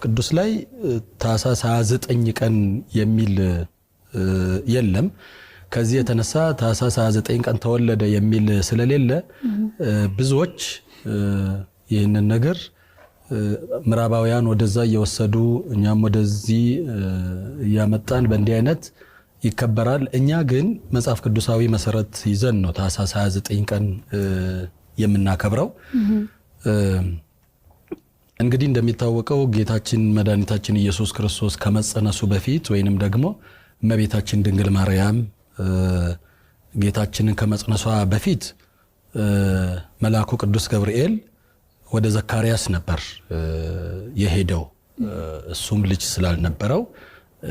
ቅዱስ ላይ ታኅሳስ 29 ቀን የሚል የለም። ከዚህ የተነሳ ታኅሳስ 29 ቀን ተወለደ የሚል ስለሌለ ብዙዎች ይህንን ነገር ምዕራባውያን ወደዛ እየወሰዱ እኛም ወደዚህ ያመጣን በእንዲህ አይነት ይከበራል። እኛ ግን መጽሐፍ ቅዱሳዊ መሰረት ይዘን ነው ታኅሳስ 29 ቀን የምናከብረው። እንግዲህ እንደሚታወቀው ጌታችን መድኃኒታችን ኢየሱስ ክርስቶስ ከመጸነሱ በፊት ወይንም ደግሞ እመቤታችን ድንግል ማርያም ጌታችንን ከመጽነሷ በፊት መልአኩ ቅዱስ ገብርኤል ወደ ዘካርያስ ነበር የሄደው። እሱም ልጅ ስላልነበረው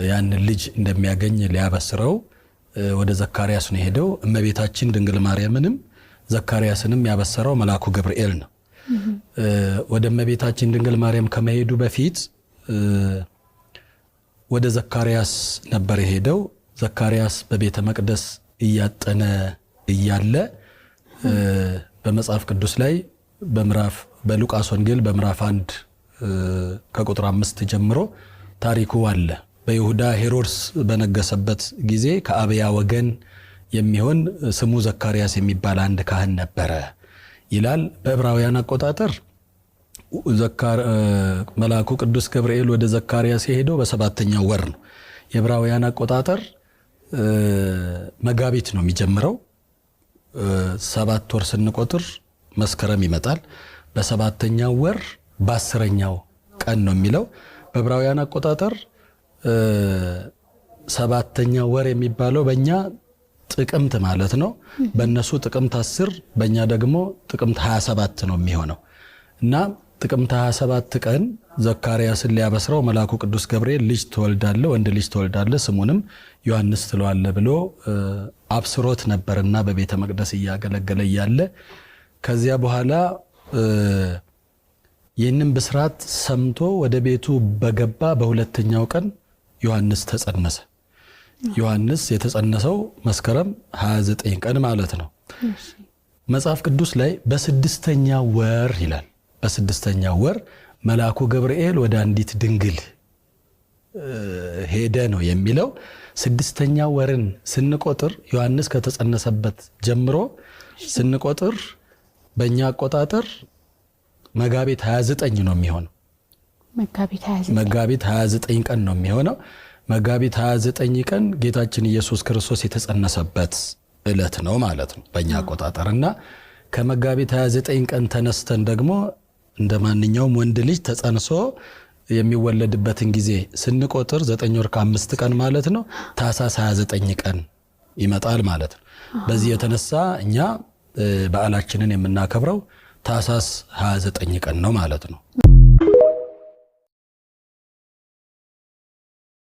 ያንን ልጅ እንደሚያገኝ ሊያበስረው ወደ ዘካርያስ ነው የሄደው። እመቤታችን ድንግል ማርያምንም ዘካርያስንም ያበሰረው መልአኩ ገብርኤል ነው። ወደ እመቤታችን ድንግል ማርያም ከመሄዱ በፊት ወደ ዘካርያስ ነበር የሄደው። ዘካርያስ በቤተ መቅደስ እያጠነ እያለ በመጽሐፍ ቅዱስ ላይ በሉቃስ ወንጌል በምዕራፍ 1 ከቁጥር 5 ጀምሮ ታሪኩ አለ። በይሁዳ ሄሮድስ በነገሰበት ጊዜ ከአብያ ወገን የሚሆን ስሙ ዘካርያስ የሚባል አንድ ካህን ነበረ ይላል። በዕብራውያን አቆጣጠር መልአኩ ቅዱስ ገብርኤል ወደ ዘካርያስ የሄደው በ7ኛው ወር ነው። የዕብራውያን አቆጣጠር መጋቢት ነው የሚጀምረው። 7 ወር ስንቆጥር መስከረም ይመጣል። በ7ኛው ወር በ10ኛው ቀን ነው የሚለው። በዕብራውያን አቆጣጠር 7ኛው ወር የሚባለው በእኛ ጥቅምት ማለት ነው። በእነሱ ጥቅምት 10 በእኛ ደግሞ ጥቅምት 27 ነው የሚሆነው እና ጥቅምት 27 ቀን ዘካርያስን ሊያበስረው መልአኩ ቅዱስ ገብርኤል ልጅ ትወልዳለህ፣ ወንድ ልጅ ትወልዳለህ፣ ስሙንም ዮሐንስ ትለዋለህ ብሎ አብስሮት ነበርና በቤተ መቅደስ እያገለገለ እያለ ከዚያ በኋላ ይህንን ብስራት ሰምቶ ወደ ቤቱ በገባ በሁለተኛው ቀን ዮሐንስ ተጸነሰ። ዮሐንስ የተጸነሰው መስከረም 29 ቀን ማለት ነው። መጽሐፍ ቅዱስ ላይ በ6ኛው ወር ይላል። በ6ኛው ወር መልአኩ ገብርኤል ወደ አንዲት ድንግል ሄደ ነው የሚለው። 6ኛው ወርን ስንቆጥር ዮሐንስ ከተጸነሰበት ጀምሮ ስንቆጥር በእኛ አቆጣጠር መጋቢት 29 ነው የሚሆነው። መጋቢት 29 ቀን ነው የሚሆነው። መጋቢት 29 ቀን ጌታችን ኢየሱስ ክርስቶስ የተጸነሰበት ዕለት ነው ማለት ነው በእኛ አቆጣጠር እና ከመጋቢት 29 ቀን ተነስተን ደግሞ እንደ ማንኛውም ወንድ ልጅ ተጸንሶ የሚወለድበትን ጊዜ ስንቆጥር 9 ወር ከ5 ቀን ማለት ነው ታኅሳስ 29 ቀን ይመጣል ማለት ነው። በዚህ የተነሳ እኛ በዓላችንን የምናከብረው ታኅሳስ 29 ቀን ነው ማለት ነው።